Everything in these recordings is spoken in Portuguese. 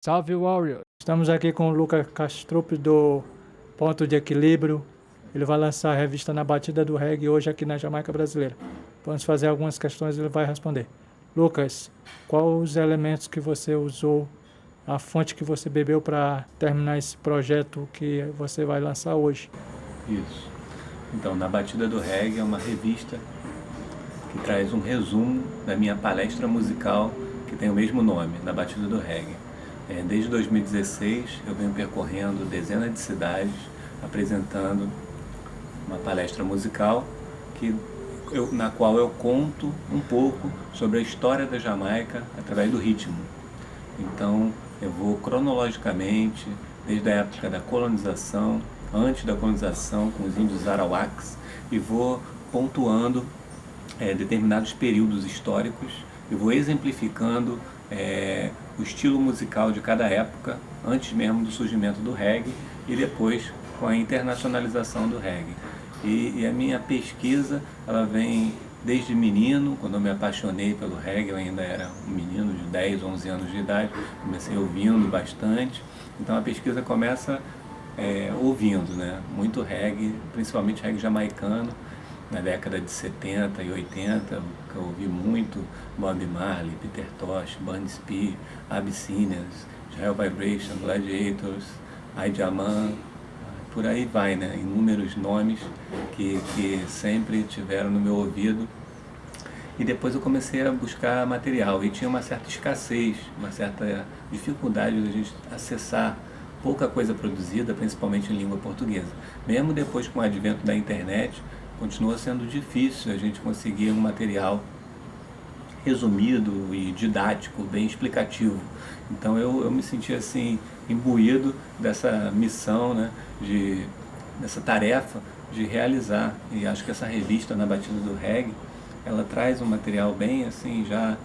Salve Warrior! Estamos aqui com o Lucas Castrup do Ponto de Equilíbrio. Ele vai lançar a revista Na Batida do Reggae hoje aqui na Jamaica Brasileira. Vamos fazer algumas questões e ele vai responder. Lucas, quais os elementos que você usou, a fonte que você bebeu para terminar esse projeto que você vai lançar hoje? Isso. Então, Na Batida do Reggae é uma revista que traz um resumo da minha palestra musical que tem o mesmo nome, Na Batida do Reggae. Desde 2016 eu venho percorrendo dezenas de cidades, apresentando uma palestra musical na qual eu conto um pouco sobre a história da Jamaica através do ritmo. Então eu vou cronologicamente, desde a época da colonização, antes da colonização com os índios arawaks, e vou pontuando determinados períodos históricos e vou exemplificando o estilo musical de cada época, antes mesmo do surgimento do reggae e depois com a internacionalização do reggae. E a minha pesquisa, ela vem desde menino, quando eu me apaixonei pelo reggae. Eu ainda era um menino de 10, 11 anos de idade, comecei ouvindo bastante. Então a pesquisa começa ouvindo, né? Muito reggae, principalmente reggae jamaicano, na década de 70 e 80, que eu ouvi muito Bob Marley, Peter Tosh, Burning Spear, Abyssinians, Hell Vibration, Gladiators, Aijaman, por aí vai, né? Inúmeros nomes que sempre tiveram no meu ouvido. E depois eu comecei a buscar material e tinha uma certa escassez, uma certa dificuldade de a gente acessar pouca coisa produzida, principalmente em língua portuguesa. Mesmo depois com o advento da internet, continua sendo difícil a gente conseguir um material resumido e didático, bem explicativo. Então eu me senti assim, imbuído dessa missão, né, dessa tarefa de realizar. E acho que essa revista Na Batida do Reggae, ela traz um material bem assim, já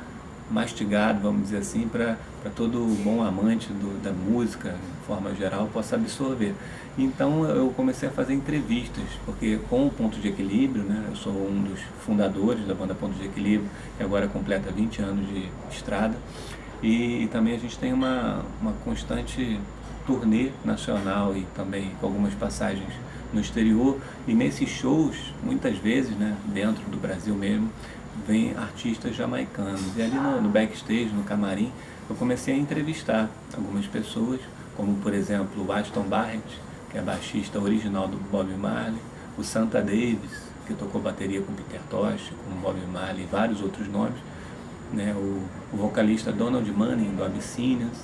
mastigado, vamos dizer assim, para todo bom amante da música, de forma geral, possa absorver. Então eu comecei a fazer entrevistas, porque com o Ponto de Equilíbrio, né, eu sou um dos fundadores da banda Ponto de Equilíbrio, que agora completa 20 anos de estrada, e também a gente tem uma constante turnê nacional e também com algumas passagens no exterior, e nesses shows, muitas vezes, né, dentro do Brasil mesmo, vem artistas jamaicanos. E ali no backstage, no camarim, eu comecei a entrevistar algumas pessoas, como por exemplo o Aston Barrett, que é baixista original do Bob Marley, o Santa Davis, que tocou bateria com Peter Tosh, com Bob Marley e vários outros nomes, né? O vocalista Donald Manning, do Abyssinians,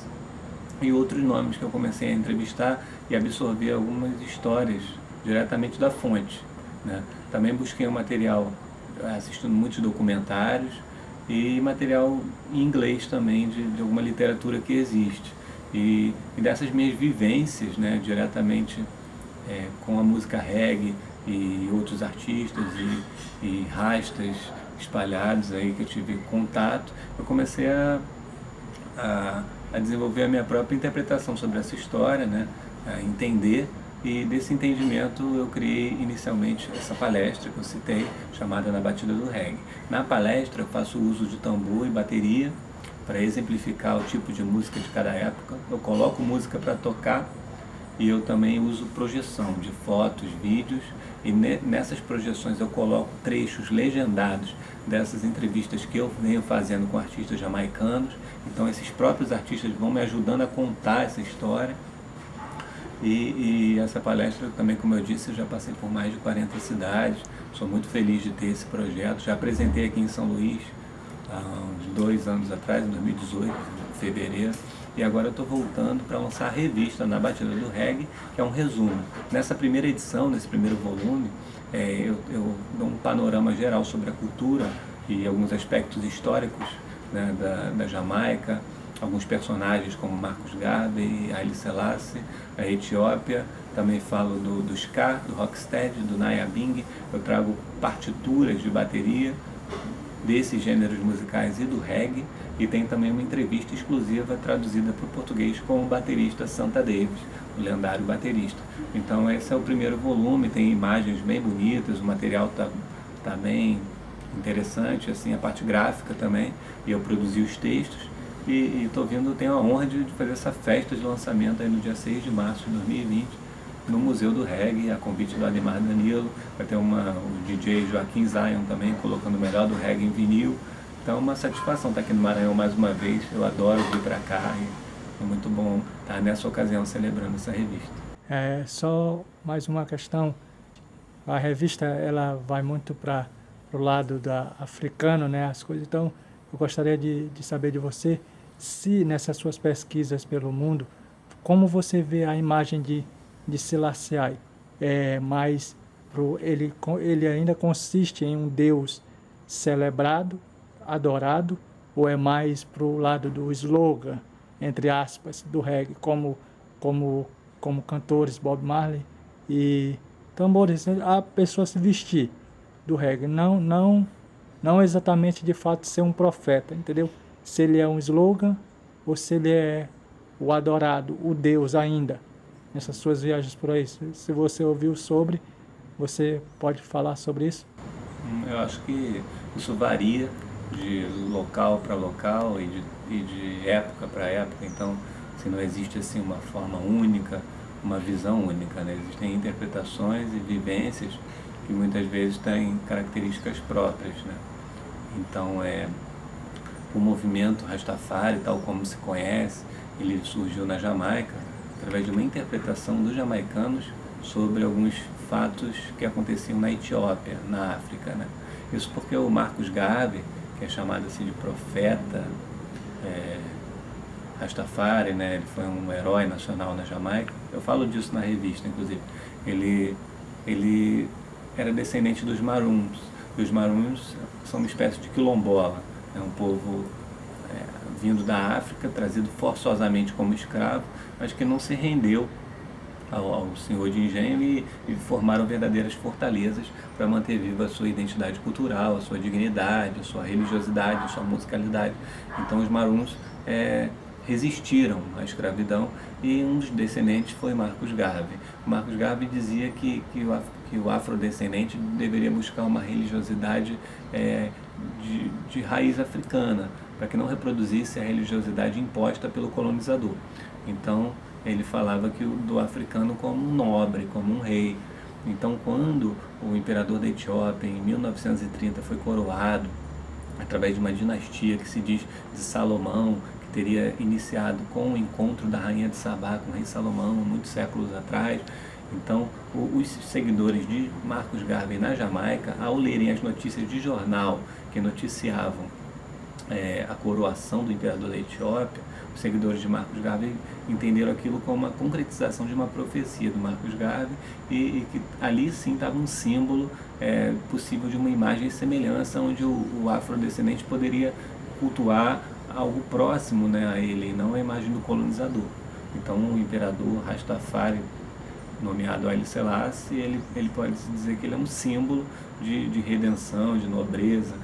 e outros nomes que eu comecei a entrevistar e absorver algumas histórias diretamente da fonte, né? Também busquei um material assistindo muitos documentários e material em inglês também de alguma literatura que existe. E dessas minhas vivências, né, diretamente com a música reggae e outros artistas e rastas espalhados aí que eu tive contato, eu comecei a desenvolver a minha própria interpretação sobre essa história, né, a entender. E desse entendimento eu criei inicialmente essa palestra que eu citei, chamada Na Batida do Reggae. Na palestra eu faço uso de tambor e bateria para exemplificar o tipo de música de cada época. Eu coloco música para tocar e eu também uso projeção de fotos, vídeos, e nessas projeções eu coloco trechos legendados dessas entrevistas que eu venho fazendo com artistas jamaicanos. Então esses próprios artistas vão me ajudando a contar essa história. E essa palestra também, como eu disse, eu já passei por mais de 40 cidades, sou muito feliz de ter esse projeto. Já apresentei aqui em São Luís há uns 2 anos atrás, em 2018, em fevereiro, e agora eu estou voltando para lançar a revista Na Batida do Reggae, que é um resumo. Nessa primeira edição, nesse primeiro volume, eu dou um panorama geral sobre a cultura e alguns aspectos históricos, né, da Jamaica, alguns personagens como Marcus Garvey, Haile Selassie, a Etiópia. Também falo do ska, do rocksteady, do Nyabing. Eu trago partituras de bateria desses gêneros musicais e do reggae, e tem também uma entrevista exclusiva traduzida para o português com o baterista Santa Davis, o lendário baterista. Então esse é o primeiro volume, tem imagens bem bonitas, o material tá bem interessante, assim, a parte gráfica também, e eu produzi os textos. e estou vindo, tenho a honra de fazer essa festa de lançamento aí no dia 6 de março de 2020, no Museu do Reggae, a convite do Ademar Danilo. Vai ter o DJ Joaquim Zion também, colocando o melhor do reggae em vinil. Então é uma satisfação estar aqui no Maranhão mais uma vez. Eu adoro vir para cá e é muito bom estar nessa ocasião celebrando essa revista. Só mais uma questão. A revista ela vai muito para o lado africano, né, as coisas. Então eu gostaria de saber de você, se nessas suas pesquisas pelo mundo, como você vê a imagem de Selassie. Mas ele ainda consiste em um Deus celebrado, adorado, ou é mais para o lado do slogan, entre aspas, do reggae, como cantores Bob Marley e tambores, a pessoa se vestir do reggae, não exatamente de fato ser um profeta, entendeu? Se ele é um slogan ou se ele é o adorado, o Deus ainda, nessas suas viagens por aí. Se você ouviu sobre, você pode falar sobre isso? Eu acho que isso varia de local para local e de época para época. Então, se não existe assim uma forma única, uma visão única, né? Existem interpretações e vivências que muitas vezes têm características próprias, né? Então, o movimento Rastafari, tal como se conhece, ele surgiu na Jamaica através de uma interpretação dos jamaicanos sobre alguns fatos que aconteciam na Etiópia, na África, né? Isso porque o Marcus Garvey, que é chamado assim de profeta Rastafari, né? Ele foi um herói nacional na Jamaica. Eu falo disso na revista, inclusive. Ele era descendente dos Maroons. Os Maroons são uma espécie de quilombola, é um povo vindo da África, trazido forçosamente como escravo, mas que não se rendeu ao senhor de engenho e formaram verdadeiras fortalezas para manter viva a sua identidade cultural, a sua dignidade, a sua religiosidade, a sua musicalidade. Então os Maroons resistiram à escravidão e um dos descendentes foi Marcus Garvey. Marcus Garvey dizia que o afrodescendente deveria buscar uma religiosidade de raiz africana, para que não reproduzisse a religiosidade imposta pelo colonizador. Então ele falava do africano como um nobre, como um rei. Então quando o imperador da Etiópia em 1930 foi coroado através de uma dinastia que se diz de Salomão, que teria iniciado com o encontro da rainha de Sabá com o rei Salomão muitos séculos atrás, então os seguidores de Marcus Garvey na Jamaica, ao lerem as notícias de jornal que noticiavam a coroação do imperador da Etiópia, os seguidores de Marcus Garvey entenderam aquilo como uma concretização de uma profecia do Marcus Garvey e que ali sim estava um símbolo possível de uma imagem e semelhança onde o afrodescendente poderia cultuar algo próximo, né, a ele, e não a imagem do colonizador. Então o imperador Rastafari, nomeado Haile Selassie, ele pode se dizer que ele é um símbolo de redenção, de nobreza,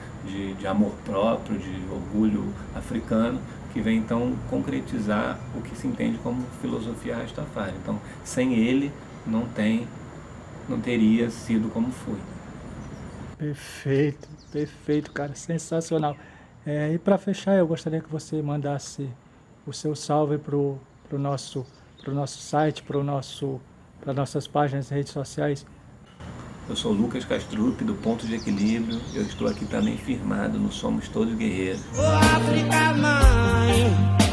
de amor próprio, de orgulho africano, que vem então concretizar o que se entende como filosofia Rastafari. Então, sem ele, não teria sido como foi. Perfeito, cara, sensacional. E para fechar, eu gostaria que você mandasse o seu salve pro nosso site, para nossas páginas e redes sociais. Eu sou Lucas Castrupe, do Ponto de Equilíbrio. Eu estou aqui também firmado no Somos Todos Guerreiros. África, mãe.